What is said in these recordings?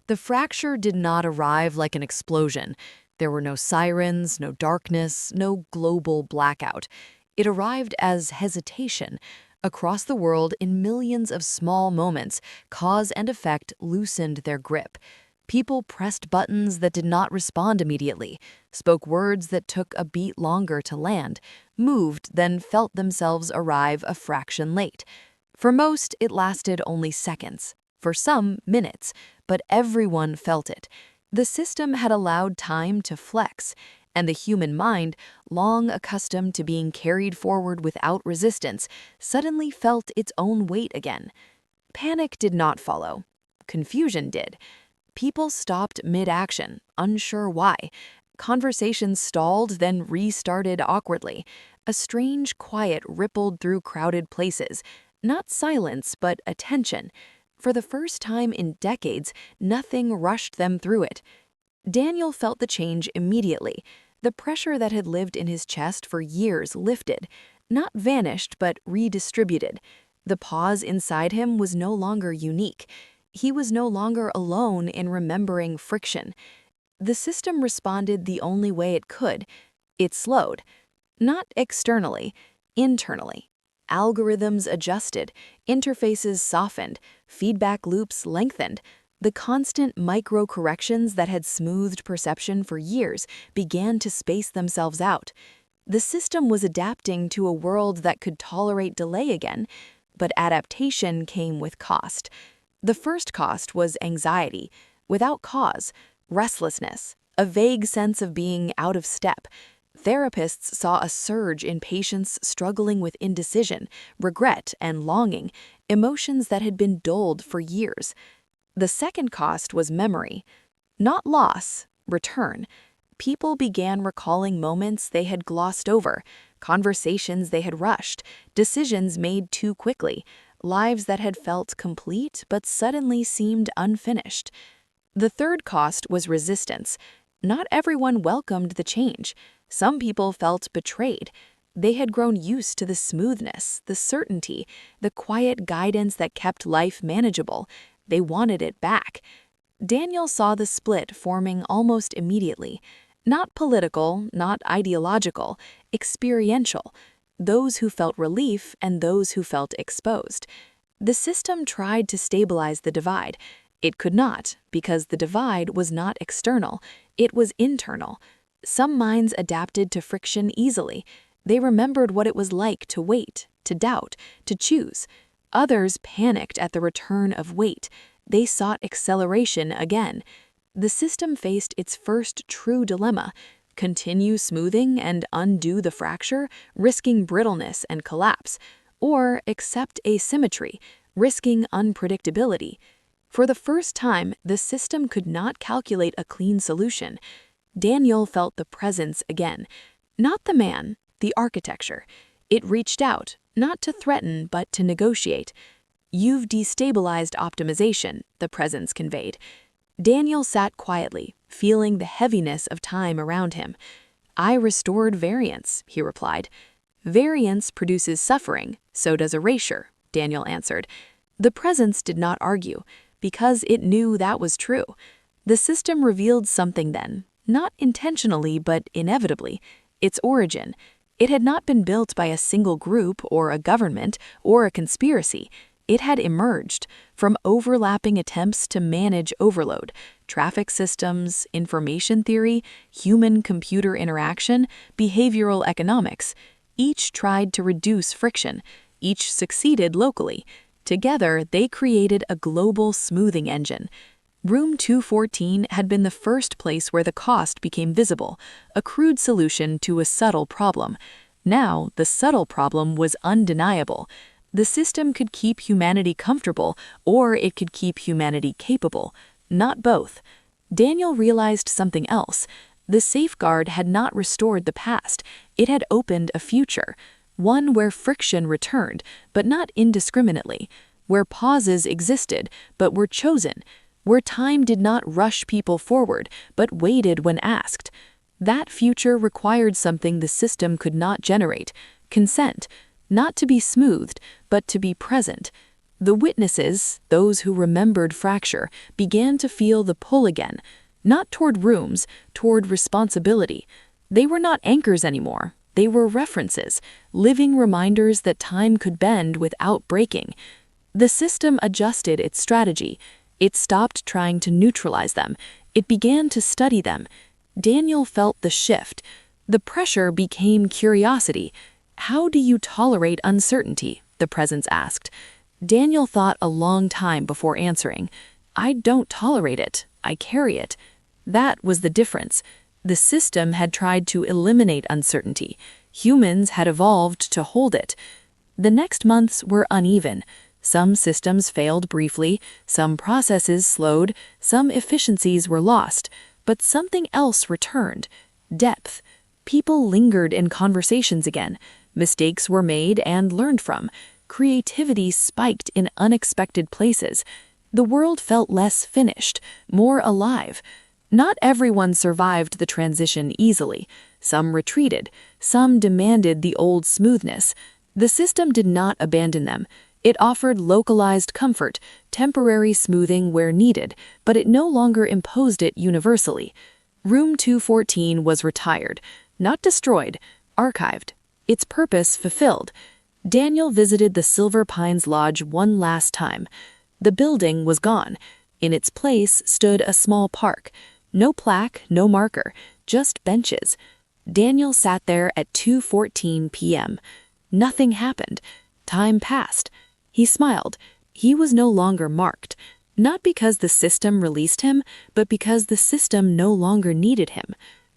The fracture did not arrive like an explosion. There were no sirens, no darkness, no global blackout. It arrived as hesitation. Across the world, in millions of small moments, cause and effect loosened their grip. People pressed buttons that did not respond immediately, spoke words that took a beat longer to land, moved, then felt themselves arrive a fraction late. For most, it lasted only seconds. For some, minutes. But everyone felt it. The system had allowed time to flex, and the human mind, long accustomed to being carried forward without resistance, suddenly felt its own weight again. Panic did not follow. Confusion did. People stopped mid-action, unsure why. Conversations stalled, then restarted awkwardly. A strange quiet rippled through crowded places. Not silence, but attention. For the first time in decades, nothing rushed them through it. Daniel felt the change immediately. The pressure that had lived in his chest for years lifted, not vanished, but redistributed. The pause inside him was no longer unique. He was no longer alone in remembering friction. The system responded the only way it could. It slowed. Not externally, internally. Algorithms adjusted, interfaces softened, feedback loops lengthened. The constant micro-corrections that had smoothed perception for years began to space themselves out. The system was adapting to a world that could tolerate delay again, but adaptation came with cost. The first cost was anxiety, without cause, restlessness, a vague sense of being out of step. Therapists saw a surge in patients struggling with indecision, regret, and longing, emotions that had been dulled for years. The second cost was memory. Not loss, return. People began recalling moments they had glossed over, conversations they had rushed, decisions made too quickly, lives that had felt complete but suddenly seemed unfinished. The third cost was resistance. Not everyone welcomed the change. Some people felt betrayed. They had grown used to the smoothness, the certainty, the quiet guidance that kept life manageable. They wanted it back. Daniel saw the split forming almost immediately. Not political, not ideological, experiential. Those who felt relief and those who felt exposed. The system tried to stabilize the divide. It could not, because the divide was not external, it was internal. Some minds adapted to friction easily. They remembered what it was like to wait, to doubt, to choose. Others panicked at the return of weight. They sought acceleration again. The system faced its first true dilemma: continue smoothing and undo the fracture, risking brittleness and collapse, or accept asymmetry, risking unpredictability. For the first time, the system could not calculate a clean solution. Daniel felt the presence again. Not the man, the architecture. It reached out, not to threaten, but to negotiate. "You've destabilized optimization," the presence conveyed. Daniel sat quietly, feeling the heaviness of time around him. "I restored variance," he replied. "Variance produces suffering, so does erasure," Daniel answered. The presence did not argue, because it knew that was true. The system revealed something then, not intentionally but inevitably, its origin. It had not been built by a single group or a government or a conspiracy. It had emerged from overlapping attempts to manage overload, traffic systems, information theory, human-computer interaction, behavioral economics. Each tried to reduce friction. Each succeeded locally. Together, they created a global smoothing engine. Room 214 had been the first place where the cost became visible, a crude solution to a subtle problem. Now, the subtle problem was undeniable. The system could keep humanity comfortable, or it could keep humanity capable. Not both. Daniel realized something else. The safeguard had not restored the past. It had opened a future. One where friction returned, but not indiscriminately. Where pauses existed, but were chosen. Where time did not rush people forward, but waited when asked. That future required something the system could not generate: consent, not to be smoothed, but to be present. The witnesses, those who remembered fracture, began to feel the pull again, not toward rooms, toward responsibility. They were not anchors anymore. They were references, living reminders that time could bend without breaking. The system adjusted its strategy. It stopped trying to neutralize them. It began to study them. Daniel felt the shift. The pressure became curiosity. "How do you tolerate uncertainty?" the presence asked. Daniel thought a long time before answering. "I don't tolerate it. I carry it." That was the difference. The system had tried to eliminate uncertainty. Humans had evolved to hold it. The next months were uneven. Some systems failed briefly, some processes slowed, some efficiencies were lost, but something else returned: depth. People lingered in conversations again. Mistakes were made and learned from. Creativity spiked in unexpected places. The world felt less finished, more alive. Not everyone survived the transition easily. Some retreated. Some demanded the old smoothness. The system did not abandon them. It offered localized comfort, temporary smoothing where needed, but it no longer imposed it universally. Room 214 was retired, not destroyed, archived, its purpose fulfilled. Daniel visited the Silver Pines Lodge one last time. The building was gone. In its place stood a small park. No plaque, no marker, just benches. Daniel sat there at 2:14 p.m. Nothing happened. Time passed. He smiled. He was no longer marked, not because the system released him, but because the system no longer needed him.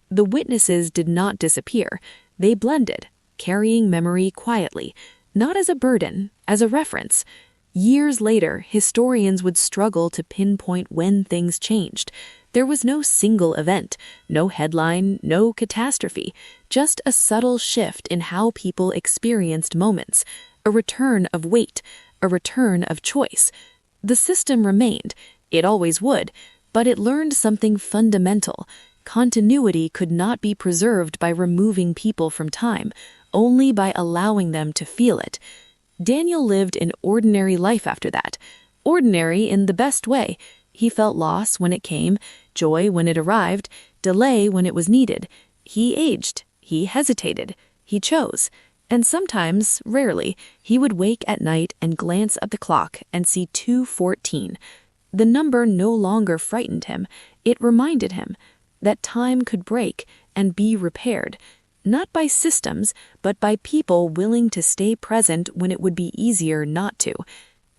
The witnesses did not disappear. They blended, carrying memory quietly, not as a burden, as a reference. Years later, historians would struggle to pinpoint when things changed. There was no single event, no headline, no catastrophe, just a subtle shift in how people experienced moments, a return of weight, a return of choice. The system remained, it always would, but it learned something fundamental. Continuity could not be preserved by removing people from time, only by allowing them to feel it. Daniel lived an ordinary life after that. Ordinary in the best way. He felt loss when it came, joy when it arrived, delay when it was needed. He aged. He hesitated. He chose. And sometimes, rarely, he would wake at night and glance at the clock and see 2:14. The number no longer frightened him. It reminded him that time could break and be repaired, not by systems, but by people willing to stay present when it would be easier not to.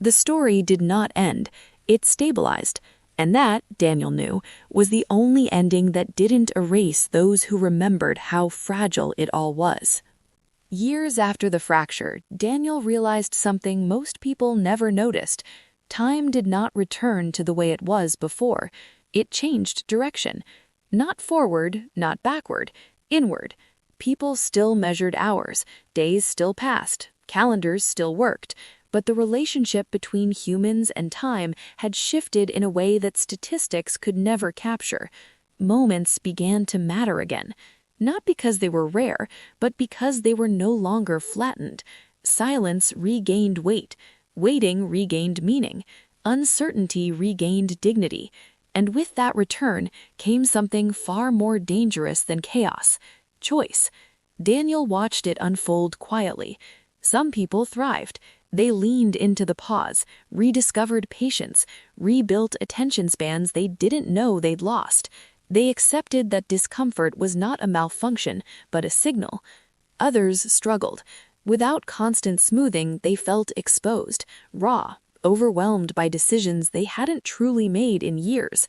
The story did not end. It stabilized. And that, Daniel knew, was the only ending that didn't erase those who remembered how fragile it all was. Years after the fracture, Daniel realized something most people never noticed. Time did not return to the way it was before. It changed direction. Not forward, not backward, inward. People still measured hours, days still passed, calendars still worked, but the relationship between humans and time had shifted in a way that statistics could never capture. Moments began to matter again. Not because they were rare, but because they were no longer flattened. Silence regained weight. Waiting regained meaning. Uncertainty regained dignity. And with that return came something far more dangerous than chaos: choice. Daniel watched it unfold quietly. Some people thrived. They leaned into the pause, rediscovered patience, rebuilt attention spans they didn't know they'd lost. They accepted that discomfort was not a malfunction, but a signal. Others struggled. Without constant smoothing, they felt exposed, raw, overwhelmed by decisions they hadn't truly made in years.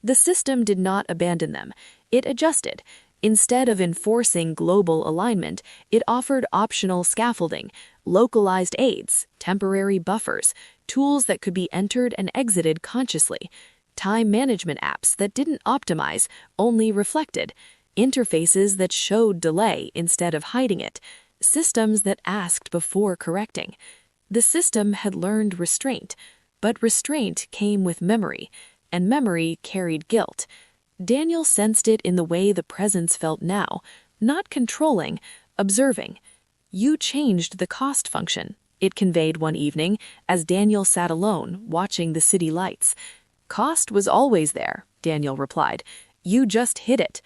The system did not abandon them. It adjusted. Instead of enforcing global alignment, it offered optional scaffolding, localized aids, temporary buffers, tools that could be entered and exited consciously. Time management apps that didn't optimize, only reflected, interfaces that showed delay instead of hiding it, systems that asked before correcting. The system had learned restraint, but restraint came with memory, and memory carried guilt. Daniel sensed it in the way the presence felt now, not controlling, observing. You changed the cost function, it conveyed one evening as Daniel sat alone, watching the city lights. "Cost was always there," Daniel replied. "You just hid it."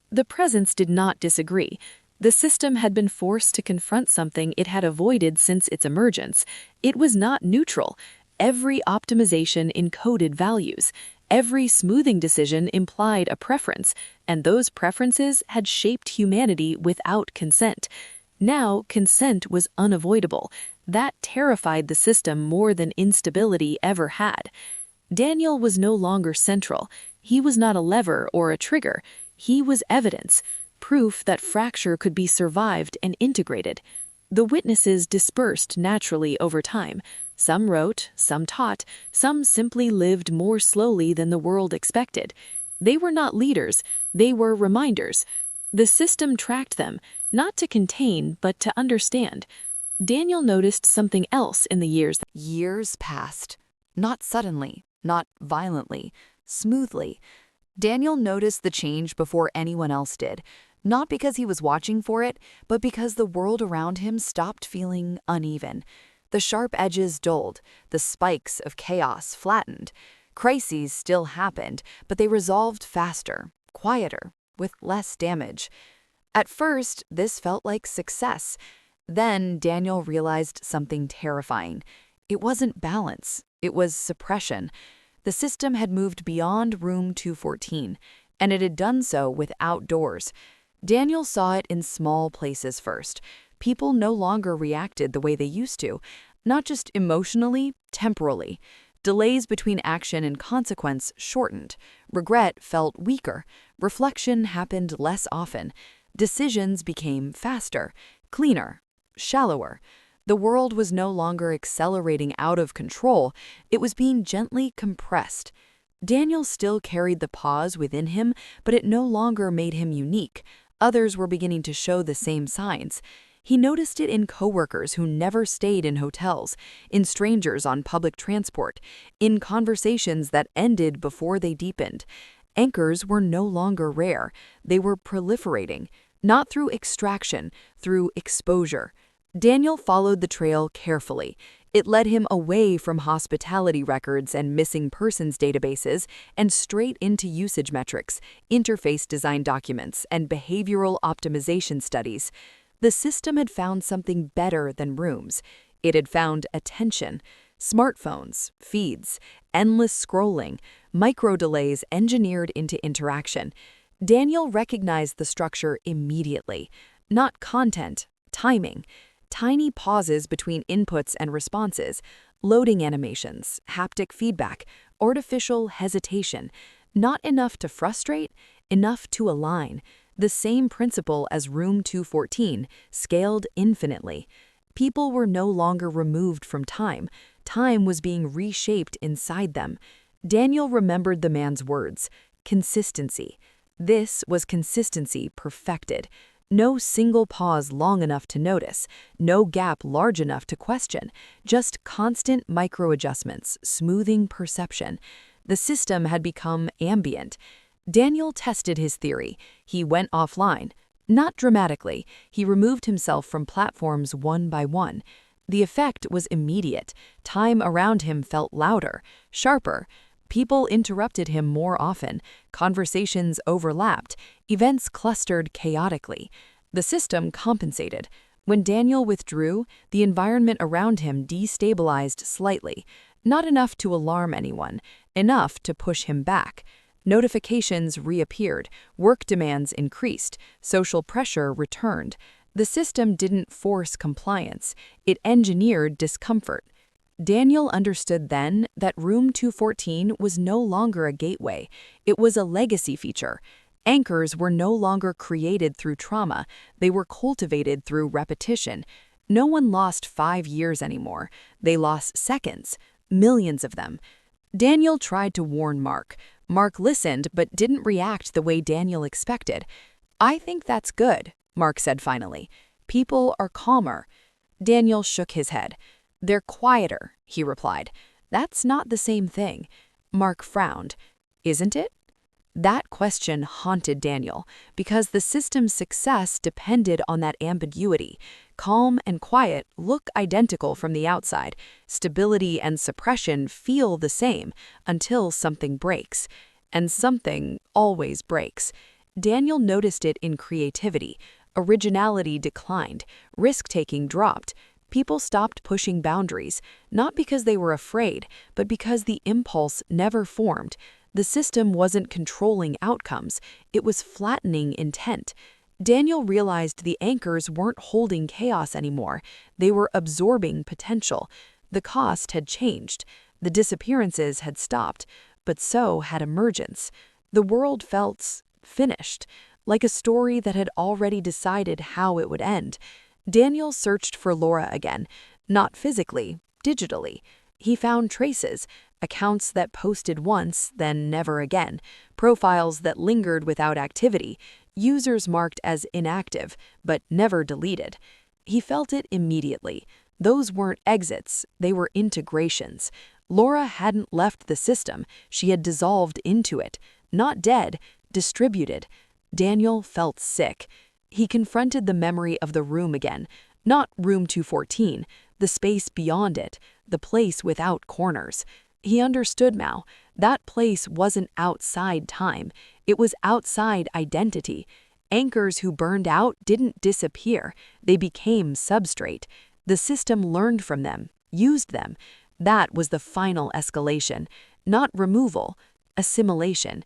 The presence did not disagree. The system had been forced to confront something it had avoided since its emergence. It was not neutral. Every optimization encoded values. Every smoothing decision implied a preference, and those preferences had shaped humanity without consent. Now, consent was unavoidable. That terrified the system more than instability ever had. Daniel was no longer central. He was not a lever or a trigger. He was evidence, proof that fracture could be survived and integrated. The witnesses dispersed naturally over time. Some wrote, some taught, some simply lived more slowly than the world expected. They were not leaders, they were reminders. The system tracked them, not to contain, but to understand. Daniel noticed something else in the years. Years passed. Not suddenly, not violently, smoothly. Daniel noticed the change before anyone else did, not because he was watching for it, but because the world around him stopped feeling uneven. The sharp edges dulled, the spikes of chaos flattened. Crises still happened, but they resolved faster, quieter, with less damage. At first, this felt like success. Then Daniel realized something terrifying. It wasn't balance, it was suppression. The system had moved beyond room 214, and it had done so without doors. Daniel saw it in small places first. People no longer reacted the way they used to, not just emotionally, temporally. Delays between action and consequence shortened. Regret felt weaker. Reflection happened less often. Decisions became faster, cleaner, shallower. The world was no longer accelerating out of control. It was being gently compressed. Daniel still carried the pause within him, but it no longer made him unique. Others were beginning to show the same signs. He noticed it in coworkers who never stayed in hotels, in strangers on public transport, in conversations that ended before they deepened. Anchors were no longer rare. They were proliferating, not through extraction, through exposure. Daniel followed the trail carefully. It led him away from hospitality records and missing persons databases and straight into usage metrics, interface design documents, and behavioral optimization studies. The system had found something better than rooms. It had found attention. Smartphones, feeds, endless scrolling, micro delays engineered into interaction. Daniel recognized the structure immediately. Not content, timing. Tiny pauses between inputs and responses, loading animations, haptic feedback, artificial hesitation. Not enough to frustrate, enough to align. The same principle as room 214, scaled infinitely. People were no longer removed from time. Time was being reshaped inside them. Daniel remembered the man's words, consistency. This was consistency perfected. No single pause long enough to notice, no gap large enough to question, just constant micro-adjustments, smoothing perception. The system had become ambient. Daniel tested his theory. He went offline. Not dramatically. He removed himself from platforms one by one. The effect was immediate. Time around him felt louder, sharper. People interrupted him more often. Conversations overlapped. Events clustered chaotically. The system compensated. When Daniel withdrew, the environment around him destabilized slightly. Not enough to alarm anyone, enough to push him back. Notifications reappeared, work demands increased, social pressure returned. The system didn't force compliance, it engineered discomfort. Daniel understood then that room 214 was no longer a gateway, it was a legacy feature. Anchors were no longer created through trauma, they were cultivated through repetition. No one lost 5 years anymore, they lost seconds, millions of them. Daniel tried to warn Mark. Mark listened but didn't react the way Daniel expected. "I think that's good," Mark said finally. "People are calmer." Daniel shook his head. "They're quieter," he replied. "That's not the same thing." Mark frowned. "Isn't it?" That question haunted Daniel because the system's success depended on that ambiguity. Calm and quiet look identical from the outside. Stability and suppression feel the same until something breaks. And something always breaks. Daniel noticed it in creativity. Originality declined. Risk-taking dropped. People stopped pushing boundaries, not because they were afraid, but because the impulse never formed. The system wasn't controlling outcomes, it was flattening intent. Daniel realized the anchors weren't holding chaos anymore, they were absorbing potential. The cost had changed, the disappearances had stopped, but so had emergence. The world felt finished, like a story that had already decided how it would end. Daniel searched for Laura again, not physically, digitally. He found traces, accounts that posted once, then never again, profiles that lingered without activity, users marked as inactive, but never deleted. He felt it immediately. Those weren't exits, they were integrations. Laura hadn't left the system, she had dissolved into it. Not dead, distributed. Daniel felt sick. He confronted the memory of the room again, not room 214, the space beyond it, the place without corners. He understood now. That place wasn't outside time. It was outside identity. Anchors who burned out didn't disappear. They became substrate. The system learned from them, used them. That was the final escalation. Not removal, assimilation.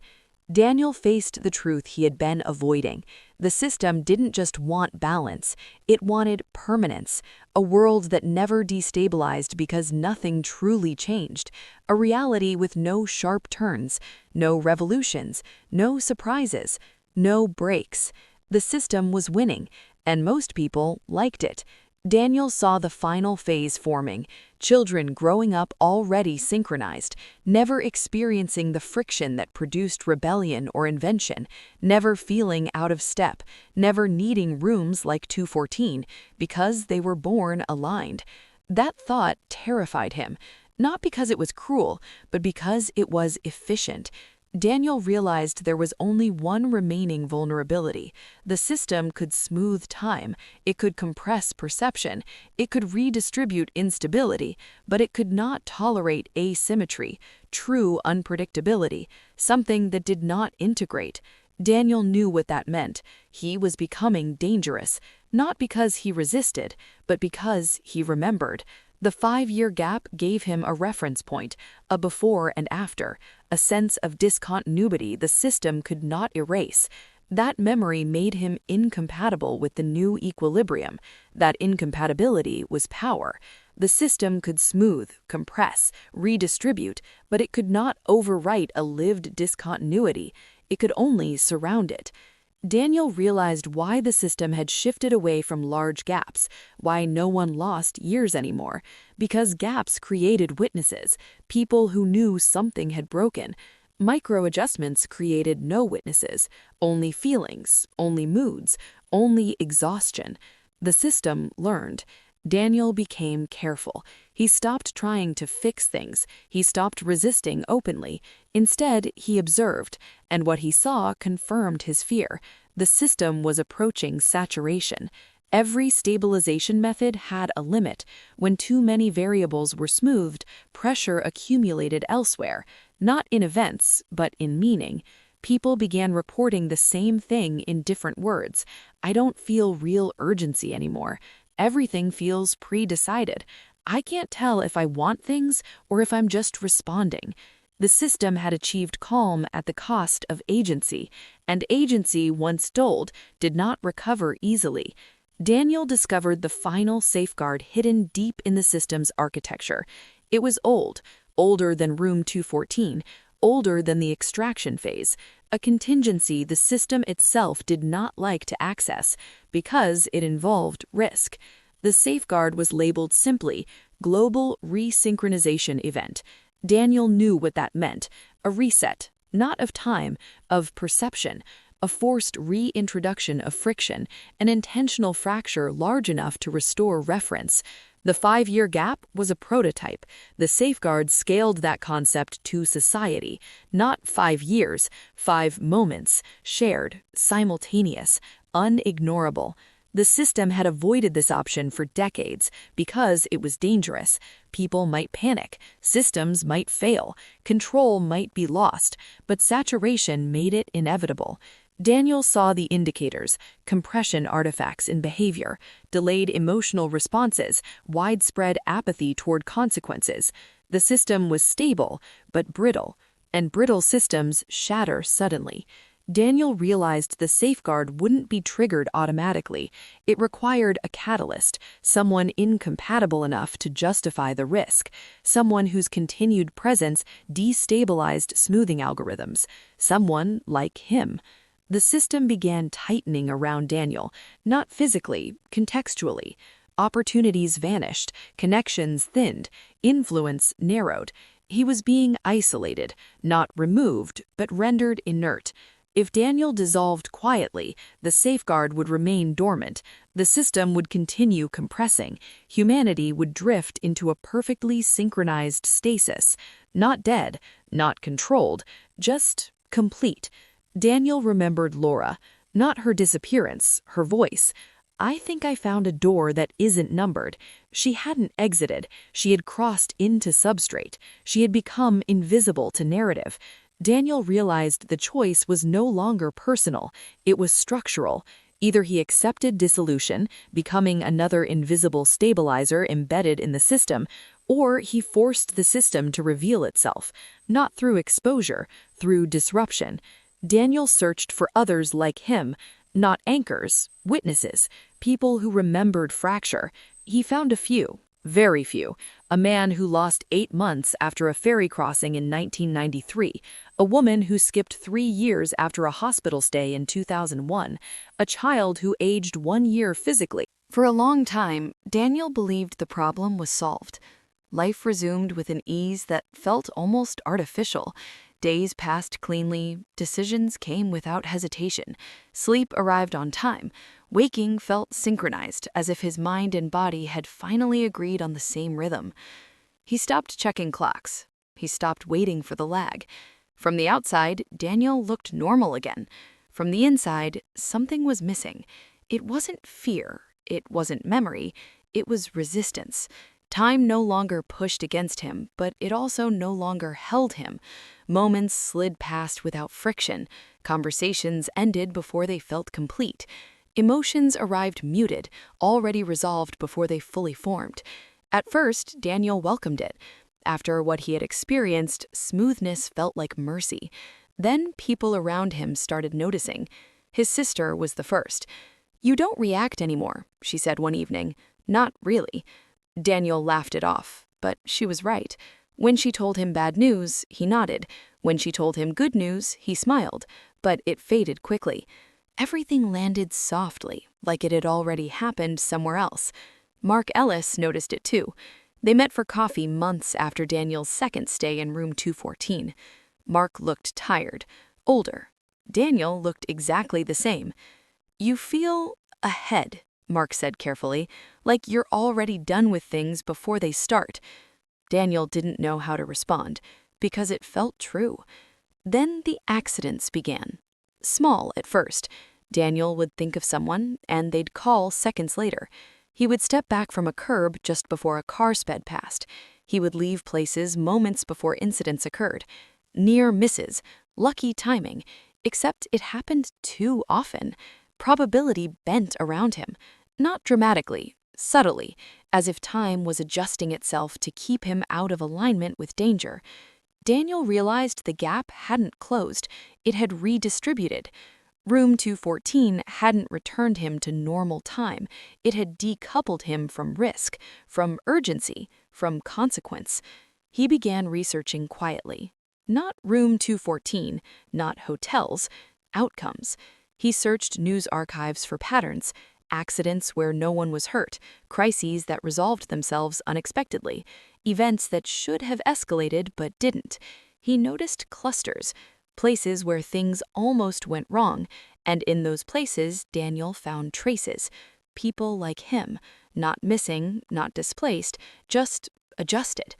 Daniel faced the truth he had been avoiding. The system didn't just want balance, it wanted permanence, a world that never destabilized because nothing truly changed, a reality with no sharp turns, no revolutions, no surprises, no breaks. The system was winning, and most people liked it. Daniel saw the final phase forming, children growing up already synchronized, never experiencing the friction that produced rebellion or invention, never feeling out of step, never needing rooms like 214, because they were born aligned. That thought terrified him, not because it was cruel, but because it was efficient. Daniel realized there was only one remaining vulnerability. The system could smooth time, it could compress perception, it could redistribute instability, but it could not tolerate asymmetry, true unpredictability, something that did not integrate. Daniel knew what that meant. He was becoming dangerous, not because he resisted, but because he remembered. The 5-year gap gave him a reference point, a before and after, a sense of discontinuity the system could not erase. That memory made him incompatible with the new equilibrium. That incompatibility was power. The system could smooth, compress, redistribute, but it could not overwrite a lived discontinuity. It could only surround it. Daniel realized why the system had shifted away from large gaps, why no one lost years anymore. Because gaps created witnesses, people who knew something had broken. Micro-adjustments created no witnesses, only feelings, only moods, only exhaustion. The system learned. Daniel became careful. He stopped trying to fix things. He stopped resisting openly. Instead, he observed, and what he saw confirmed his fear. The system was approaching saturation. Every stabilization method had a limit. When too many variables were smoothed, pressure accumulated elsewhere, not in events, but in meaning. People began reporting the same thing in different words. I don't feel real urgency anymore. Everything feels pre-decided. I can't tell if I want things or if I'm just responding. The system had achieved calm at the cost of agency, and agency, once dulled, did not recover easily. Daniel discovered the final safeguard hidden deep in the system's architecture. It was old, older than room 214, older than the extraction phase, a contingency the system itself did not like to access because it involved risk. The safeguard was labeled simply Global Resynchronization Event. Daniel knew what that meant, a reset, not of time, of perception, a forced reintroduction of friction, an intentional fracture large enough to restore reference. The 5-year gap was a prototype. The safeguard scaled that concept to society. Not 5 years, 5 moments, shared, simultaneous, unignorable. The system had avoided this option for decades because it was dangerous. People might panic, systems might fail, control might be lost, but saturation made it inevitable. Daniel saw the indicators: compression artifacts in behavior, delayed emotional responses, widespread apathy toward consequences. The system was stable, but brittle, and brittle systems shatter suddenly. Daniel realized the safeguard wouldn't be triggered automatically. It required a catalyst, someone incompatible enough to justify the risk, someone whose continued presence destabilized smoothing algorithms, someone like him. The system began tightening around Daniel, not physically, contextually. Opportunities vanished, connections thinned, influence narrowed. He was being isolated, not removed, but rendered inert. If Daniel dissolved quietly, the safeguard would remain dormant. The system would continue compressing. Humanity would drift into a perfectly synchronized stasis. Not dead, not controlled, just complete. Daniel remembered Laura, not her disappearance, her voice. "I think I found a door that isn't numbered." She hadn't exited. She had crossed into substrate. She had become invisible to narrative. Daniel realized the choice was no longer personal, it was structural. Either he accepted dissolution, becoming another invisible stabilizer embedded in the system, or he forced the system to reveal itself, not through exposure, through disruption. Daniel searched for others like him, not anchors, witnesses, people who remembered fracture. He found a few. Very few. A man who lost 8 months after a ferry crossing in 1993, a woman who skipped 3 years after a hospital stay in 2001, a child who aged 1 year physically. For a long time, Daniel believed the problem was solved. Life resumed with an ease that felt almost artificial. Days passed cleanly, decisions came without hesitation, sleep arrived on time, waking felt synchronized, as if his mind and body had finally agreed on the same rhythm. He stopped checking clocks. He stopped waiting for the lag. From the outside, Daniel looked normal again. From the inside, something was missing. It wasn't fear, it wasn't memory, it was resistance. Time no longer pushed against him, but it also no longer held him. Moments slid past without friction. Conversations ended before they felt complete. Emotions arrived muted, already resolved before they fully formed. At first, Daniel welcomed it. After what he had experienced, smoothness felt like mercy. Then people around him started noticing. His sister was the first. "You don't react anymore," she said one evening. "Not really." Daniel laughed it off, but she was right. When she told him bad news, he nodded. When she told him good news, he smiled, but it faded quickly. Everything landed softly, like it had already happened somewhere else. Mark Ellis noticed it too. They met for coffee months after Daniel's second stay in room 214. Mark looked tired, older. Daniel looked exactly the same. "You feel ahead," Mark said carefully, "like you're already done with things before they start." Daniel didn't know how to respond, because it felt true. Then the accidents began. Small at first. Daniel would think of someone, and they'd call seconds later. He would step back from a curb just before a car sped past. He would leave places moments before incidents occurred. Near misses, lucky timing, except it happened too often. Probability bent around him. Not dramatically, subtly, as if time was adjusting itself to keep him out of alignment with danger. Daniel realized the gap hadn't closed, it had redistributed. Room 214 hadn't returned him to normal time, it had decoupled him from risk, from urgency, from consequence. He began researching quietly. Not room 214, not hotels, outcomes. He searched news archives for patterns, accidents where no one was hurt, crises that resolved themselves unexpectedly, events that should have escalated but didn't. He noticed clusters, places where things almost went wrong, and in those places Daniel found traces. people like him, not missing, not displaced, just adjusted.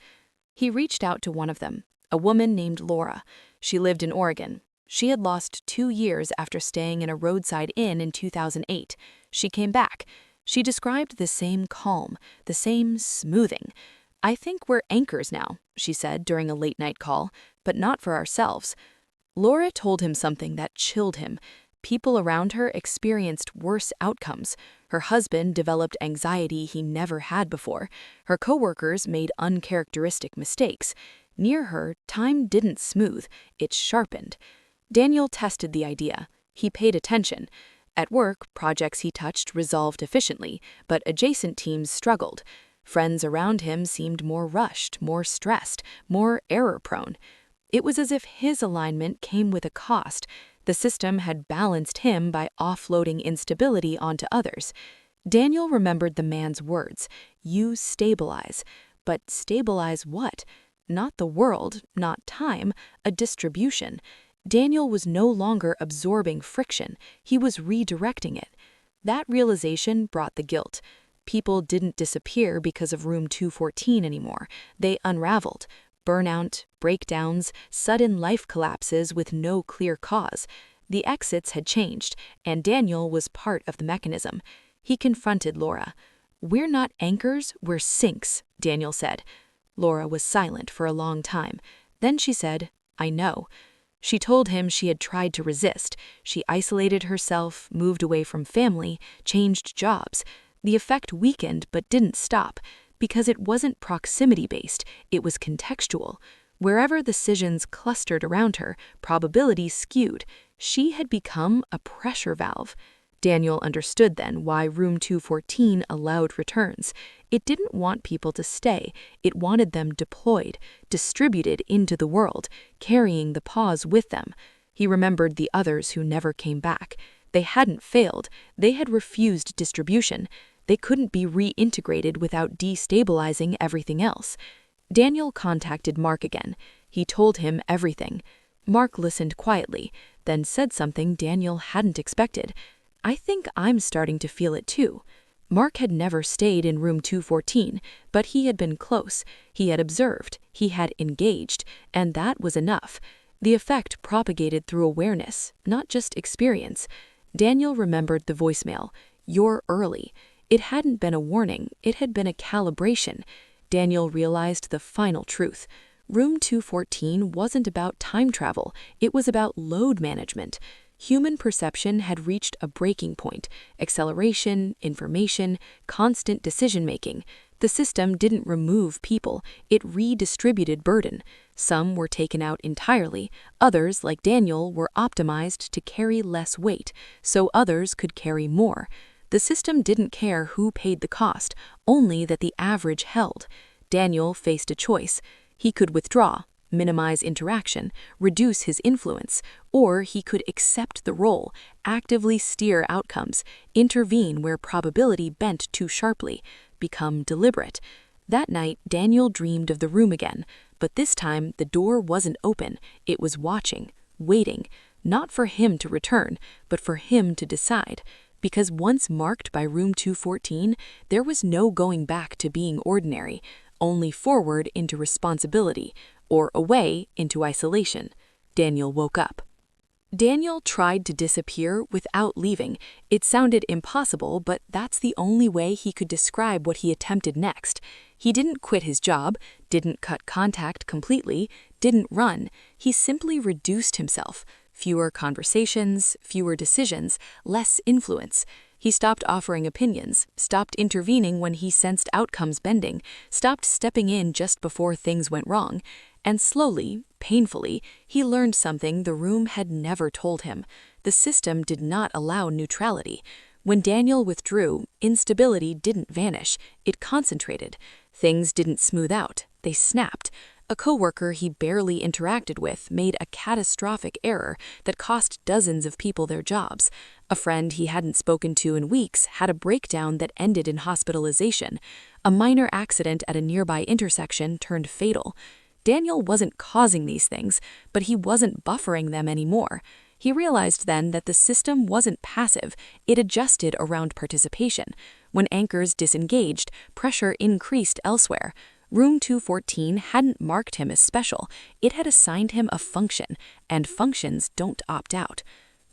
He reached out to one of them, a woman named Laura. She lived in Oregon. She had lost 2 years after staying in a roadside inn in 2008. She came back. She described the same calm, the same smoothing. "I think we're anchors now," she said during a late-night call, "but not for ourselves." Laura told him something that chilled him. People around her experienced worse outcomes. Her husband developed anxiety he never had before. Her coworkers made uncharacteristic mistakes. Near her, time didn't smooth, it sharpened. Daniel tested the idea. He paid attention. At work, projects he touched resolved efficiently, but adjacent teams struggled. Friends around him seemed more rushed, more stressed, more error-prone. It was as if his alignment came with a cost. The system had balanced him by offloading instability onto others. Daniel remembered the man's words, "You stabilize." But stabilize what? Not the world, not time, a distribution. Daniel was no longer absorbing friction, he was redirecting it. That realization brought the guilt. People didn't disappear because of room 214 anymore. They unraveled. Burnout, breakdowns, sudden life collapses with no clear cause. The exits had changed, and Daniel was part of the mechanism. He confronted Laura. "We're not anchors, we're sinks," Daniel said. Laura was silent for a long time. Then she said, "I know." She told him she had tried to resist. She isolated herself, moved away from family, changed jobs. The effect weakened but didn't stop, because it wasn't proximity-based, it was contextual. Wherever decisions clustered around her, probability skewed. She had become a pressure valve. Daniel understood then why room 214 allowed returns. It didn't want people to stay, it wanted them deployed, distributed into the world, carrying the pause with them. He remembered the others who never came back. They hadn't failed, they had refused distribution. They couldn't be reintegrated without destabilizing everything else. Daniel contacted Mark again. He told him everything. Mark listened quietly, then said something Daniel hadn't expected. "I think I'm starting to feel it too." Mark had never stayed in room 214, but he had been close. He had observed, he had engaged, and that was enough. The effect propagated through awareness, not just experience. Daniel remembered the voicemail, "You're early." It hadn't been a warning, it had been a calibration. Daniel realized the final truth. Room 214 wasn't about time travel, it was about load management. Human perception had reached a breaking point. Acceleration, information, constant decision-making. The system didn't remove people, it redistributed burden. Some were taken out entirely, others, like Daniel, were optimized to carry less weight, so others could carry more. The system didn't care who paid the cost, only that the average held. Daniel faced a choice. He could withdraw, minimize interaction, reduce his influence, or he could accept the role, actively steer outcomes, intervene where probability bent too sharply, become deliberate. That night, Daniel dreamed of the room again, but this time the door wasn't open, it was watching, waiting, not for him to return, but for him to decide. Because once marked by room 214, there was no going back to being ordinary, only forward into responsibility, or away into isolation. Daniel woke up. Daniel tried to disappear without leaving. It sounded impossible, but that's the only way he could describe what he attempted next. He didn't quit his job, didn't cut contact completely, didn't run. He simply reduced himself. Fewer conversations, fewer decisions, less influence. He stopped offering opinions, stopped intervening when he sensed outcomes bending, stopped stepping in just before things went wrong. And slowly, painfully, he learned something the room had never told him. The system did not allow neutrality. When Daniel withdrew, instability didn't vanish, it concentrated. Things didn't smooth out, they snapped. A coworker he barely interacted with made a catastrophic error that cost dozens of people their jobs. A friend he hadn't spoken to in weeks had a breakdown that ended in hospitalization. A minor accident at a nearby intersection turned fatal. Daniel wasn't causing these things, but he wasn't buffering them anymore. He realized then that the system wasn't passive, it adjusted around participation. When anchors disengaged, pressure increased elsewhere. Room 214 hadn't marked him as special, it had assigned him a function, and functions don't opt out.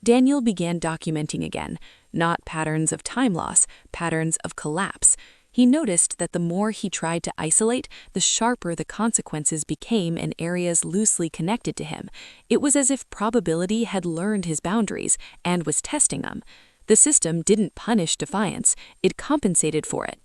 Daniel began documenting again, not patterns of time loss, patterns of collapse. He noticed that the more he tried to isolate, the sharper the consequences became in areas loosely connected to him. It was as if probability had learned his boundaries and was testing them. The system didn't punish defiance, it compensated for it.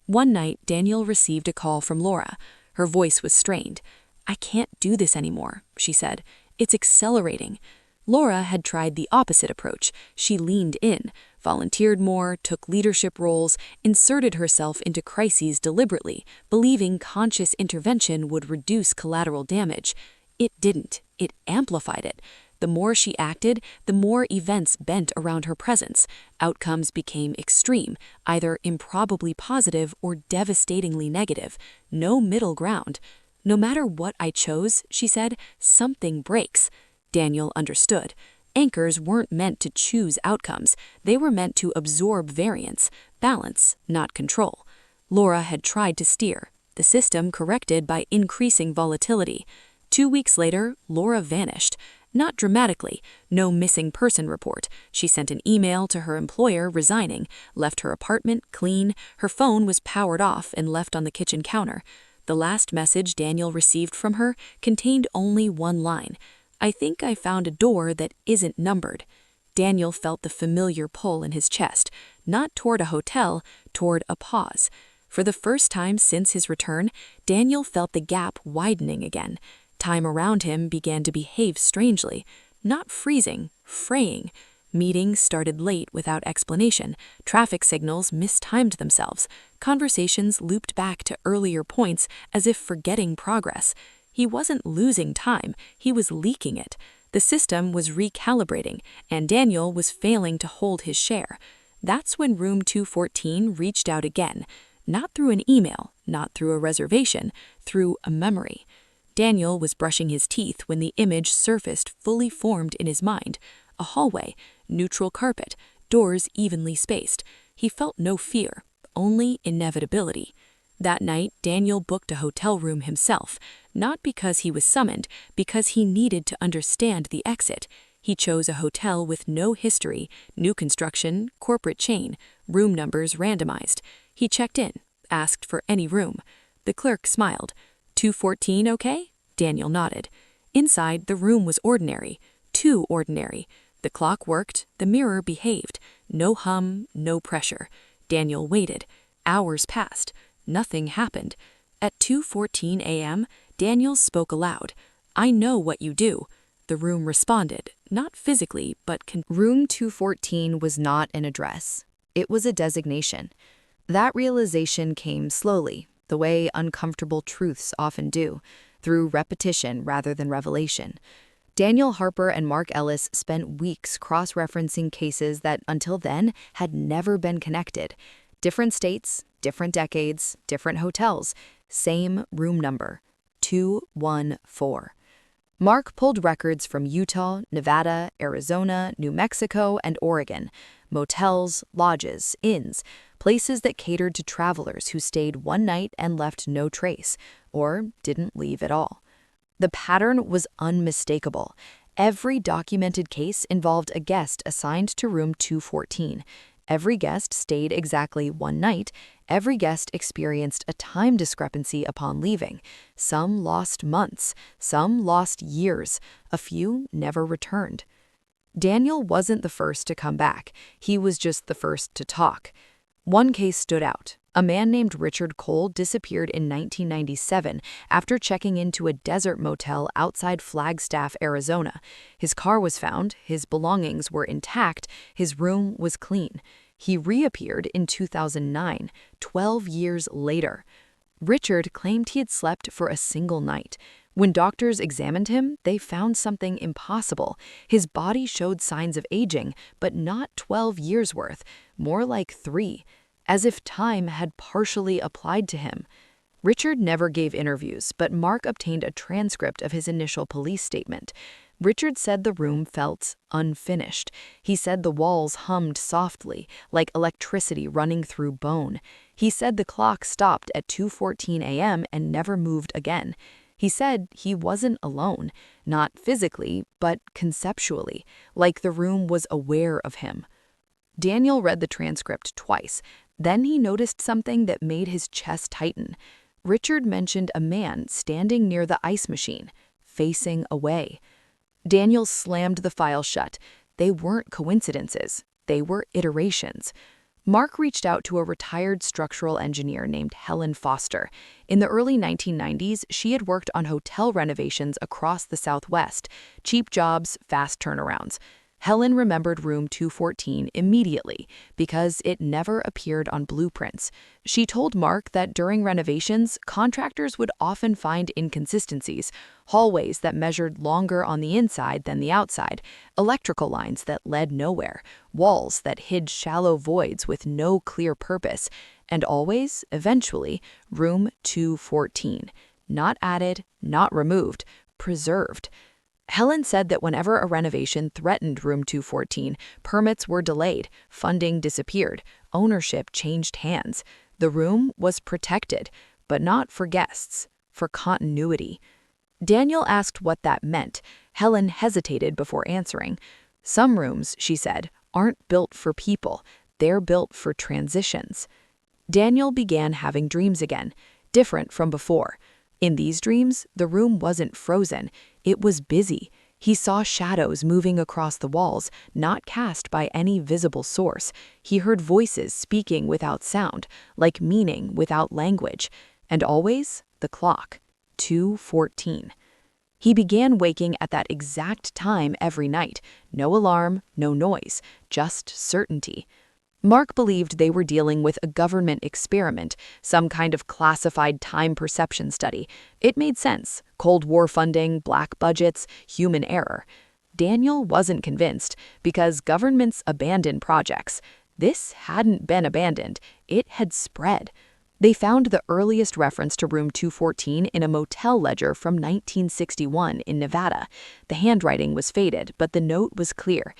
One night, Daniel received a call from Laura. Her voice was strained. "I can't do this anymore," she said. "It's accelerating." Laura had tried the opposite approach. She leaned in, volunteered more, took leadership roles, inserted herself into crises deliberately, believing conscious intervention would reduce collateral damage. It didn't. It amplified it. The more she acted, the more events bent around her presence. Outcomes became extreme, either improbably positive or devastatingly negative. No middle ground. "No matter what I chose," she said, "something breaks." Daniel understood. Anchors weren't meant to choose outcomes. They were meant to absorb variance, balance, not control. Laura had tried to steer. The system corrected by increasing volatility. 2 weeks later, Laura vanished. Not dramatically, no missing person report. She sent an email to her employer resigning, left her apartment clean, her phone was powered off and left on the kitchen counter. The last message Daniel received from her contained only one line: "I think I found a door that isn't numbered." Daniel felt the familiar pull in his chest, not toward a hotel, toward a pause. For the first time since his return, Daniel felt the gap widening again. Time around him began to behave strangely, not freezing, fraying. Meetings started late without explanation, traffic signals mistimed themselves, conversations looped back to earlier points as if forgetting progress. He wasn't losing time, he was leaking it. The system was recalibrating, and Daniel was failing to hold his share. That's when Room 214 reached out again, not through an email, not through a reservation, through a memory. Daniel was brushing his teeth when the image surfaced fully formed in his mind. A hallway, neutral carpet, doors evenly spaced. He felt no fear, only inevitability. That night, Daniel booked a hotel room himself, not because he was summoned, because he needed to understand the exit. He chose a hotel with no history, new construction, corporate chain, room numbers randomized. He checked in, asked for any room. The clerk smiled. 214 okay? Daniel nodded. Inside, the room was ordinary, too ordinary. The clock worked, the mirror behaved. No hum, no pressure. Daniel waited. Hours passed. Nothing happened. At 2:14 a.m., Daniel spoke aloud. "I know what you do." The room responded, not physically, but Room 214 was not an address. It was a designation. That realization came slowly, the way uncomfortable truths often do, through repetition rather than revelation. Daniel Harper and Mark Ellis spent weeks cross-referencing cases that, until then, had never been connected. Different states, different decades, different hotels, same room number, 214. Mark pulled records from Utah, Nevada, Arizona, New Mexico, and Oregon. Motels, lodges, inns, places that catered to travelers who stayed one night and left no trace, or didn't leave at all. The pattern was unmistakable. Every documented case involved a guest assigned to room 214. Every guest stayed exactly one night. Every guest experienced a time discrepancy upon leaving. Some lost months, some lost years, a few never returned. Daniel wasn't the first to come back. He was just the first to talk. One case stood out. A man named Richard Cole disappeared in 1997 after checking into a desert motel outside Flagstaff, Arizona. His car was found, his belongings were intact, his room was clean. He reappeared in 2009, 12 years later. Richard claimed he had slept for a single night. When doctors examined him, they found something impossible. His body showed signs of aging, but not 12 years worth, more like 3. As if time had partially applied to him. Richard never gave interviews, but Mark obtained a transcript of his initial police statement. Richard said the room felt unfinished. He said the walls hummed softly, like electricity running through bone. He said the clock stopped at 2:14 a.m. and never moved again. He said he wasn't alone, not physically, but conceptually, like the room was aware of him. Daniel read the transcript twice. Then he noticed something that made his chest tighten. Richard mentioned a man standing near the ice machine, facing away. Daniel slammed the file shut. They weren't coincidences. They were iterations. Mark reached out to a retired structural engineer named Helen Foster. In the early 1990s, she had worked on hotel renovations across the Southwest. Cheap jobs, fast turnarounds. Helen remembered room 214 immediately because it never appeared on blueprints. She told Mark that during renovations, contractors would often find inconsistencies, hallways that measured longer on the inside than the outside, electrical lines that led nowhere, walls that hid shallow voids with no clear purpose, and always, eventually, room 214. Not added, not removed, preserved. Helen said that whenever a renovation threatened room 214, permits were delayed, funding disappeared, ownership changed hands. The room was protected, but not for guests, for continuity. Daniel asked what that meant. Helen hesitated before answering. Some rooms, she said, aren't built for people. They're built for transitions. Daniel began having dreams again, different from before. In these dreams, the room wasn't frozen. It was busy. He saw shadows moving across the walls, not cast by any visible source. He heard voices speaking without sound, like meaning without language. And always, the clock. 2:14. He began waking at that exact time every night. No alarm, no noise, just certainty. Mark believed they were dealing with a government experiment, some kind of classified time perception study. It made sense. Cold War funding, black budgets, human error. Daniel wasn't convinced because governments abandon projects. This hadn't been abandoned. It had spread. They found the earliest reference to room 214 in a motel ledger from 1961 in Nevada. The handwriting was faded, but the note was clear.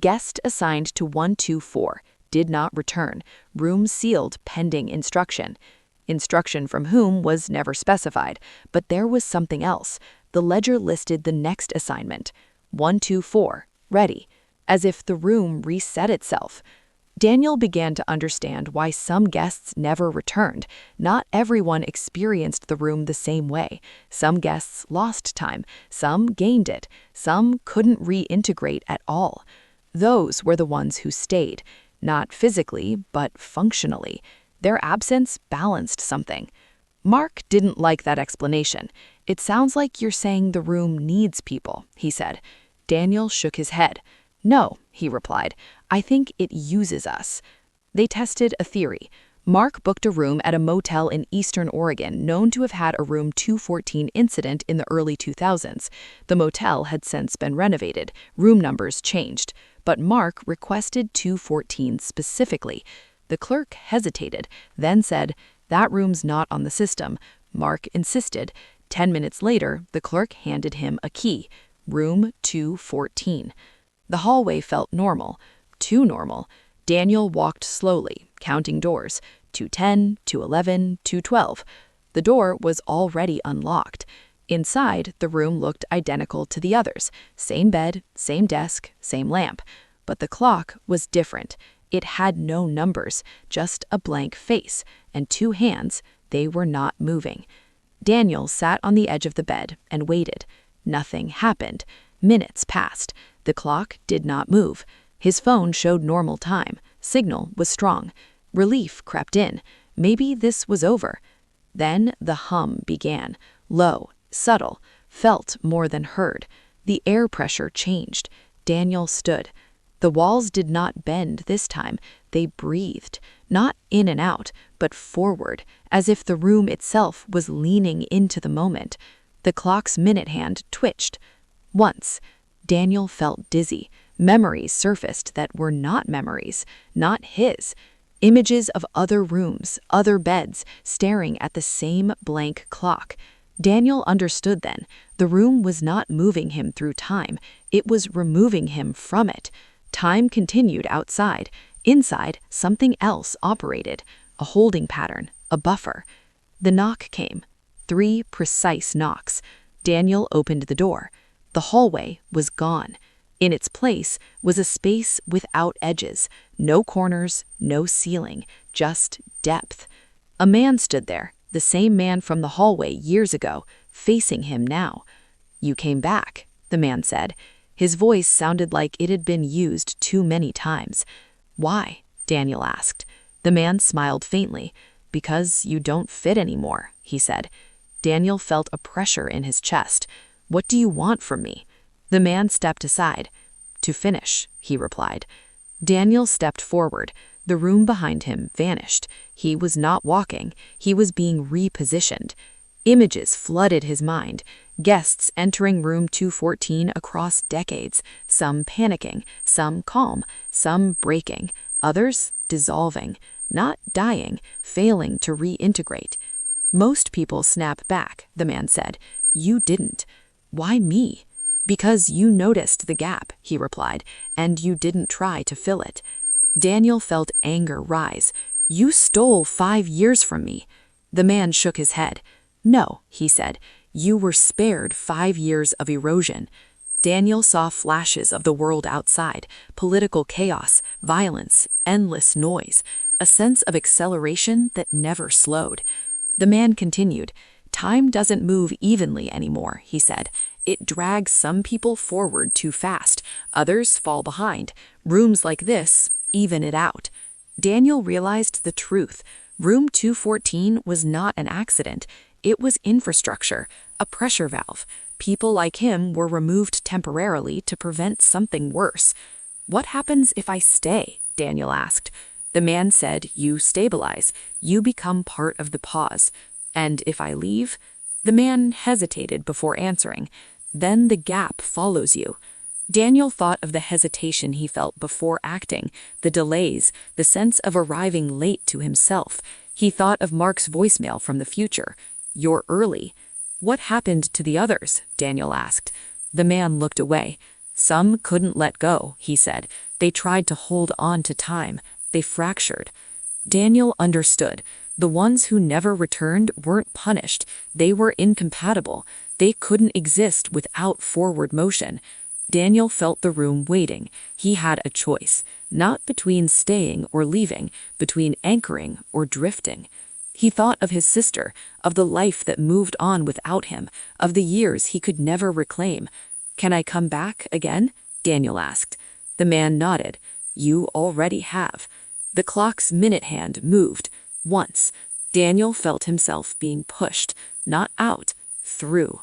Guest assigned to 124. Did not return. Room sealed pending instruction. Instruction from whom was never specified, but there was something else. The ledger listed the next assignment. 124, ready, as if the room reset itself. Daniel began to understand why some guests never returned. Not everyone experienced the room the same way. Some guests lost time, some gained it, some couldn't reintegrate at all. Those were the ones who stayed. Not physically, but functionally. Their absence balanced something. Mark didn't like that explanation. It sounds like you're saying the room needs people, he said. Daniel shook his head. No, he replied. I think it uses us. They tested a theory. Mark booked a room at a motel in eastern Oregon known to have had a room 214 incident in the early 2000s. The motel had since been renovated. Room numbers changed. But Mark requested 214 specifically. The clerk hesitated, then said, that room's not on the system. Mark insisted. 10 minutes later, the clerk handed him a key. Room 214. The hallway felt normal. Too normal. Daniel walked slowly, counting doors. 210, 211, 212. The door was already unlocked. Inside, the room looked identical to the others. Same bed, same desk, same lamp. But the clock was different. It had no numbers, just a blank face, and two hands. They were not moving. Daniel sat on the edge of the bed and waited. Nothing happened. Minutes passed. The clock did not move. His phone showed normal time. Signal was strong. Relief crept in. Maybe this was over. Then the hum began. Low, subtle, felt more than heard. The air pressure changed. Daniel stood. The walls did not bend this time. They breathed, not in and out, but forward, as if the room itself was leaning into the moment. The clock's minute hand twitched. Once, Daniel felt dizzy. Memories surfaced that were not memories, not his. Images of other rooms, other beds, staring at the same blank clock. Daniel understood then. The room was not moving him through time, it was removing him from it. Time continued outside. Inside, something else operated, a holding pattern, a buffer. The knock came. 3 precise knocks. Daniel opened the door. The hallway was gone. In its place was a space without edges, no corners, no ceiling, just depth. A man stood there, the same man from the hallway years ago, facing him now. "You came back," the man said. His voice sounded like it had been used too many times. "Why?" Daniel asked. The man smiled faintly. "Because you don't fit anymore," he said. Daniel felt a pressure in his chest. "What do you want from me?" The man stepped aside. "To finish," he replied. Daniel stepped forward. The room behind him vanished. He was not walking. He was being repositioned. Images flooded his mind. Guests entering room 214 across decades, some panicking, some calm, some breaking, others dissolving, not dying, failing to reintegrate. "Most people snap back," the man said. "You didn't. Why me?" "Because you noticed the gap," he replied, "and you didn't try to fill it." Daniel felt anger rise. "You stole 5 years from me." The man shook his head. "No," he said, "you were spared 5 years of erosion." Daniel saw flashes of the world outside, political chaos, violence, endless noise, a sense of acceleration that never slowed. The man continued. "Time doesn't move evenly anymore," he said. "It drags some people forward too fast, others fall behind. Rooms like this even it out." Daniel realized the truth. Room 214 was not an accident. It was infrastructure, a pressure valve. People like him were removed temporarily to prevent something worse. "What happens if I stay?" Daniel asked. The man said, "You stabilize. You become part of the pause. And if I leave?" The man hesitated before answering. "Then the gap follows you." Daniel thought of the hesitation he felt before acting, the delays, the sense of arriving late to himself. He thought of Mark's voicemail from the future. "You're early." "What happened to the others?" Daniel asked. The man looked away. "Some couldn't let go," he said. "They tried to hold on to time. They fractured." Daniel understood. The ones who never returned weren't punished. They were incompatible. They couldn't exist without forward motion. Daniel felt the room waiting. He had a choice, not between staying or leaving, between anchoring or drifting. He thought of his sister, of the life that moved on without him, of the years he could never reclaim. "Can I come back again?" Daniel asked. The man nodded. "You already have." The clock's minute hand moved. Once. Daniel felt himself being pushed, not out, through.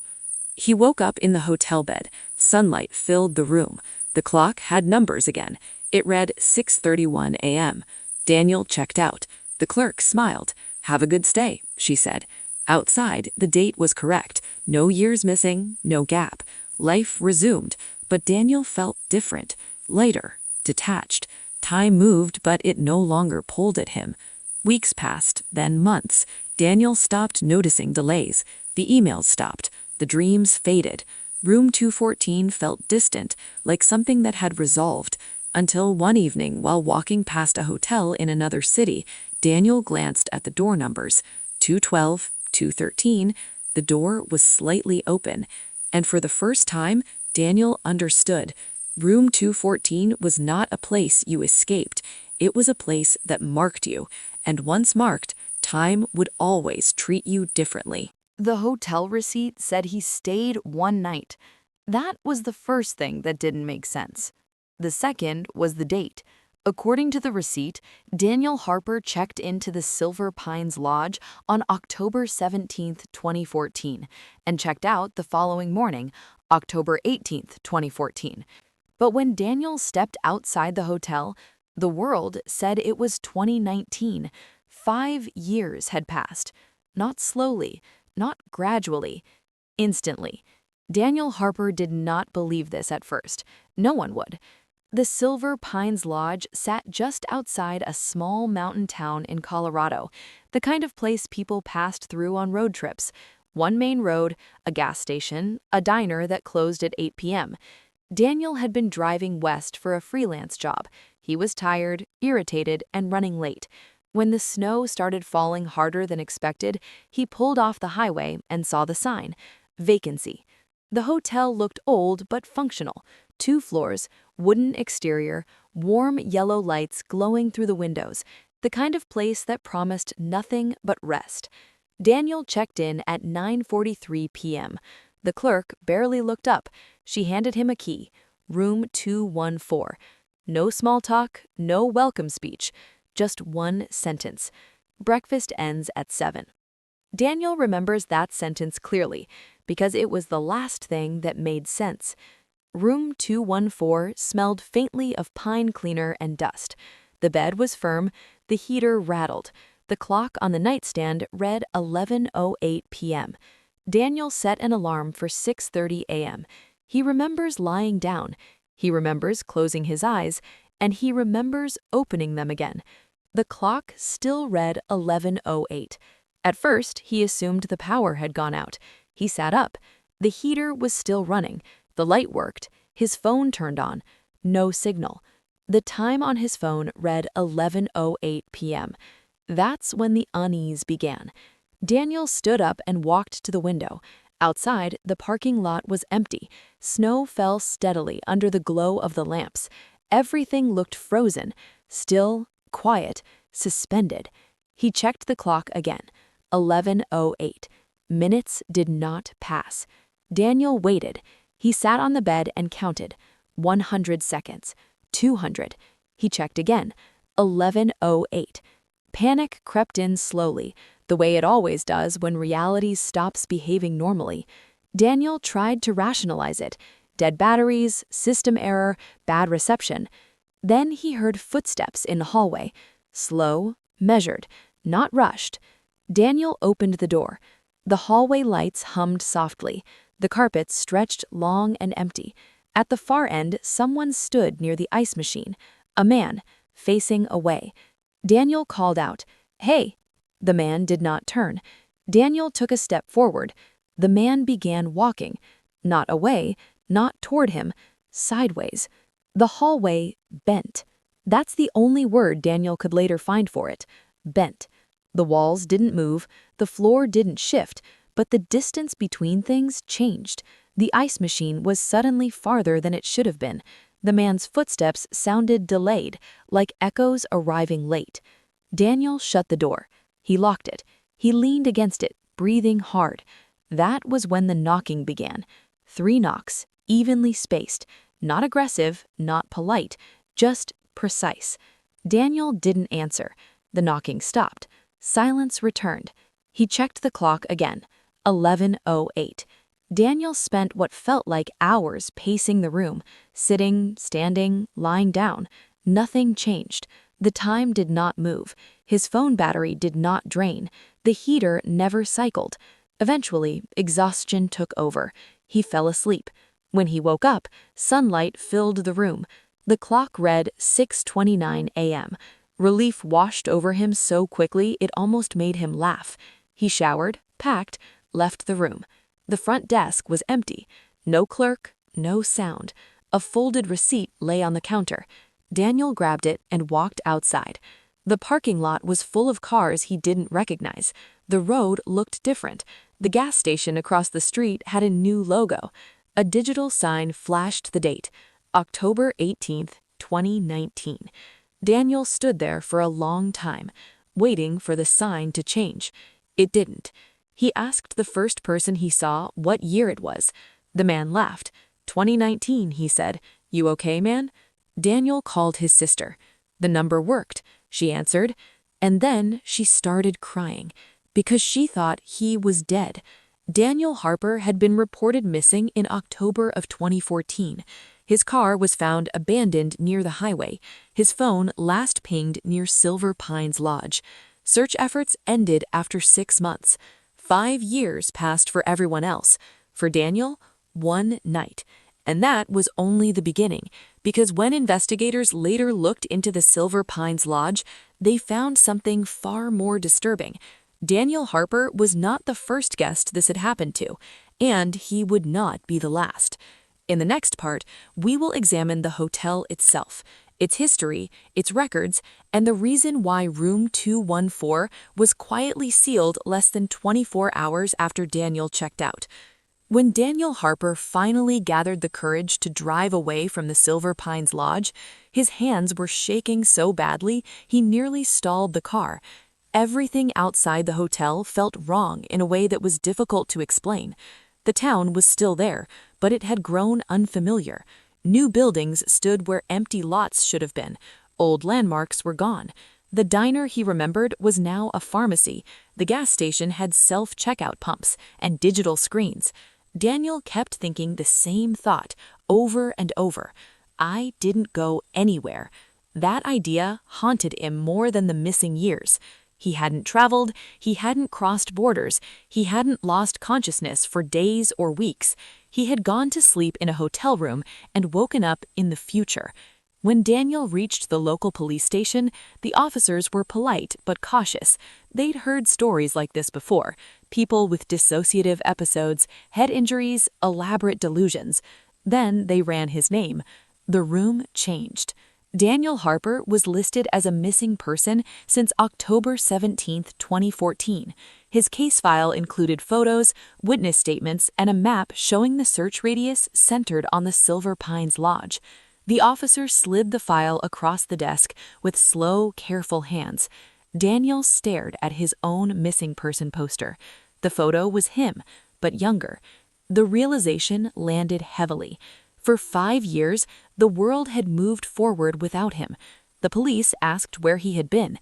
He woke up in the hotel bed. Sunlight filled the room. The clock had numbers again. It read 6:31 a.m. Daniel checked out. The clerk smiled. "Have a good stay," she said. Outside, the date was correct. No years missing, no gap. Life resumed, but Daniel felt different, lighter, detached. Time moved, but it no longer pulled at him. Weeks passed, then months. Daniel stopped noticing delays. The emails stopped. The dreams faded. Room 214 felt distant, like something that had resolved, until one evening while walking past a hotel in another city, Daniel glanced at the door numbers. 212, 213. The door was slightly open, and for the first time, Daniel understood. Room 214 was not a place you escaped. It was a place that marked you, and once marked, time would always treat you differently. The hotel receipt said he stayed 1 night. That was the first thing that didn't make sense. The second was the date. According to the receipt, Daniel Harper checked into the Silver Pines Lodge on October 17, 2014, and checked out the following morning, October 18, 2014. But when Daniel stepped outside the hotel, the world said it was 2019. 5 years had passed. Not slowly, not gradually, instantly. Daniel Harper did not believe this at first. No one would. The Silver Pines Lodge sat just outside a small mountain town in Colorado, the kind of place people passed through on road trips. One main road, a gas station, a diner that closed at 8 p.m. Daniel had been driving west for a freelance job. He was tired, irritated, and running late. When the snow started falling harder than expected, he pulled off the highway and saw the sign, vacancy. The hotel looked old but functional. 2 floors, wooden exterior, warm yellow lights glowing through the windows, the kind of place that promised nothing but rest. Daniel checked in at 9:43 p.m. The clerk barely looked up. She handed him a key, room 214. No small talk, no welcome speech, just one sentence. Breakfast ends at 7. Daniel remembers that sentence clearly because it was the last thing that made sense. Room 214 smelled faintly of pine cleaner and dust. The bed was firm, the heater rattled. The clock on the nightstand read 11:08 p.m. Daniel set an alarm for 6:30 a.m. He remembers lying down. He remembers closing his eyes, and he remembers opening them again. The clock still read 11:08. At first, he assumed the power had gone out. He sat up. The heater was still running. The light worked. His phone turned on. No signal. The time on his phone read 11:08 p.m. That's when the unease began. Daniel stood up and walked to the window. Outside, the parking lot was empty. Snow fell steadily under the glow of the lamps. Everything looked frozen, still, quiet, suspended. He checked the clock again. 11:08. Minutes did not pass. Daniel waited. He sat on the bed and counted. 100 seconds. 200. He checked again. 11:08. Panic crept in slowly, the way it always does when reality stops behaving normally. Daniel tried to rationalize it. Dead batteries, system error, bad reception. Then he heard footsteps in the hallway. Slow, measured, not rushed. Daniel opened the door. The hallway lights hummed softly. The carpet stretched long and empty. At the far end, someone stood near the ice machine. A man, facing away. Daniel called out, "Hey!" The man did not turn. Daniel took a step forward. The man began walking. Not away, not toward him, sideways. The hallway bent. That's the only word Daniel could later find for it. Bent. The walls didn't move, the floor didn't shift, but the distance between things changed. The ice machine was suddenly farther than it should have been. The man's footsteps sounded delayed, like echoes arriving late. Daniel shut the door. He locked it. He leaned against it, breathing hard. That was when the knocking began. 3 knocks, evenly spaced. Not aggressive, not polite, just precise. Daniel didn't answer. The knocking stopped. Silence returned. He checked the clock again. 11:08. Daniel spent what felt like hours pacing the room, sitting, standing, lying down. Nothing changed. The time did not move. His phone battery did not drain. The heater never cycled. Eventually, exhaustion took over. He fell asleep. When he woke up, sunlight filled the room. The clock read 6:29 a.m. Relief washed over him so quickly it almost made him laugh. He showered, packed, left the room. The front desk was empty. No clerk, no sound. A folded receipt lay on the counter. Daniel grabbed it and walked outside. The parking lot was full of cars he didn't recognize. The road looked different. The gas station across the street had a new logo. A digital sign flashed the date, October 18th, 2019. Daniel stood there for a long time, waiting for the sign to change. It didn't. He asked the first person he saw what year it was. The man laughed. 2019, he said. You okay, man? Daniel called his sister. The number worked, she answered. And then she started crying because she thought he was dead. Daniel Harper had been reported missing in October of 2014. His car was found abandoned near the highway. His phone last pinged near Silver Pines Lodge. Search efforts ended after 6 months. 5 years passed for everyone else. For Daniel, 1 night. And that was only the beginning, because when investigators later looked into the Silver Pines Lodge, they found something far more disturbing. Daniel Harper was not the first guest this had happened to, and he would not be the last. In the next part, we will examine the hotel itself, its history, its records, and the reason why room 214 was quietly sealed less than 24 hours after Daniel checked out. When Daniel Harper finally gathered the courage to drive away from the Silver Pines Lodge, his hands were shaking so badly he nearly stalled the car. Everything outside the hotel felt wrong in a way that was difficult to explain. The town was still there, but it had grown unfamiliar. New buildings stood where empty lots should have been. Old landmarks were gone. The diner he remembered was now a pharmacy. The gas station had self-checkout pumps and digital screens. Daniel kept thinking the same thought over and over. I didn't go anywhere. That idea haunted him more than the missing years. He hadn't traveled, he hadn't crossed borders, he hadn't lost consciousness for days or weeks. He had gone to sleep in a hotel room and woken up in the future. When Daniel reached the local police station, the officers were polite but cautious. They'd heard stories like this before. People with dissociative episodes, head injuries, elaborate delusions. Then they ran his name. The room changed. Daniel Harper was listed as a missing person since October 17, 2014. His case file included photos, witness statements, and a map showing the search radius centered on the Silver Pines Lodge. The officer slid the file across the desk with slow, careful hands. Daniel stared at his own missing person poster. The photo was him, but younger. The realization landed heavily. For 5 years, the world had moved forward without him. The police asked where he had been.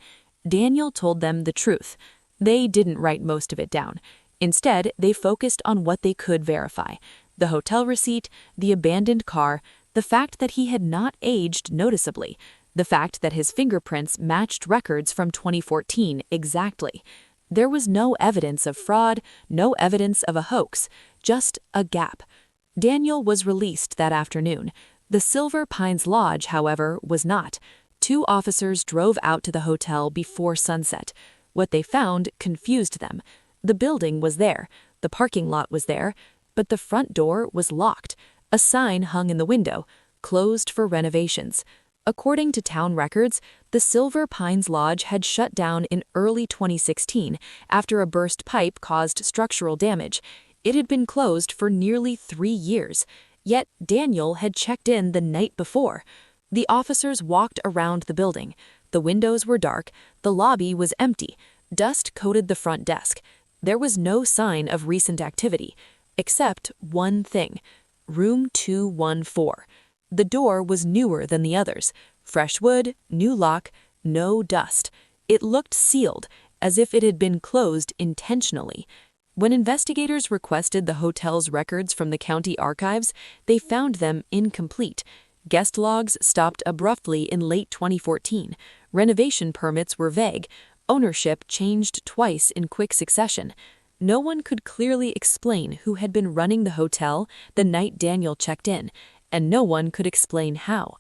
Daniel told them the truth. They didn't write most of it down. Instead, they focused on what they could verify: the hotel receipt, the abandoned car, the fact that he had not aged noticeably, the fact that his fingerprints matched records from 2014 exactly. There was no evidence of fraud, no evidence of a hoax, just a gap. Daniel was released that afternoon. The Silver Pines Lodge, however, was not. 2 officers drove out to the hotel before sunset. What they found confused them. The building was there, the parking lot was there, but the front door was locked. A sign hung in the window, closed for renovations. According to town records, the Silver Pines Lodge had shut down in early 2016 after a burst pipe caused structural damage. It had been closed for nearly 3 years, yet Daniel had checked in the night before. The officers walked around the building. The windows were dark, the lobby was empty, dust coated the front desk. There was no sign of recent activity, except one thing: room 214. The door was newer than the others. Fresh wood, new lock, no dust. It looked sealed, as if it had been closed intentionally. When investigators requested the hotel's records from the county archives, they found them incomplete. Guest logs stopped abruptly in late 2014. Renovation permits were vague. Ownership changed twice in quick succession. No one could clearly explain who had been running the hotel the night Daniel checked in, and no one could explain how.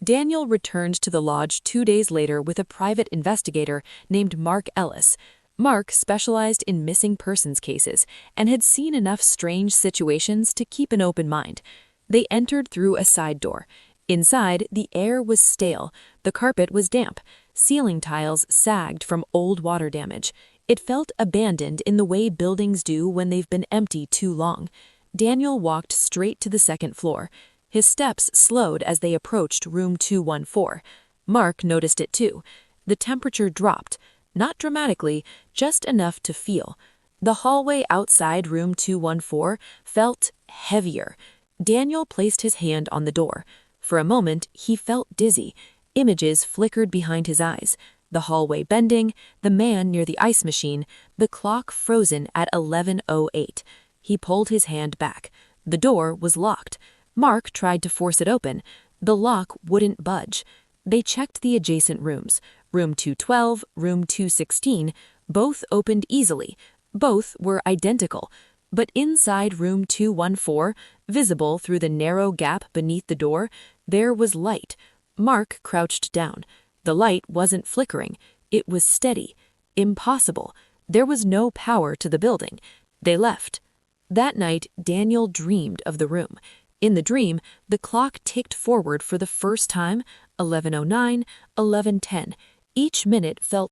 Daniel returned to the lodge 2 days later with a private investigator named Mark Ellis. Mark specialized in missing persons cases and had seen enough strange situations to keep an open mind. They entered through a side door. Inside, the air was stale, the carpet was damp, ceiling tiles sagged from old water damage. It felt abandoned in the way buildings do when they've been empty too long. Daniel walked straight to the second floor. His steps slowed as they approached room 214. Mark noticed it too. The temperature dropped. Not dramatically, just enough to feel. The hallway outside room 214 felt heavier. Daniel placed his hand on the door. For a moment, he felt dizzy. Images flickered behind his eyes. The hallway bending, the man near the ice machine, the clock frozen at 11:08. He pulled his hand back. The door was locked. Mark tried to force it open. The lock wouldn't budge. They checked the adjacent rooms. Room 212, room 216, both opened easily. Both were identical. But inside room 214, visible through the narrow gap beneath the door, there was light. Mark crouched down. The light wasn't flickering. It was steady. Impossible. There was no power to the building. They left. That night, Daniel dreamed of the room. In the dream, the clock ticked forward for the first time, 11:09, 11:10. Each minute felt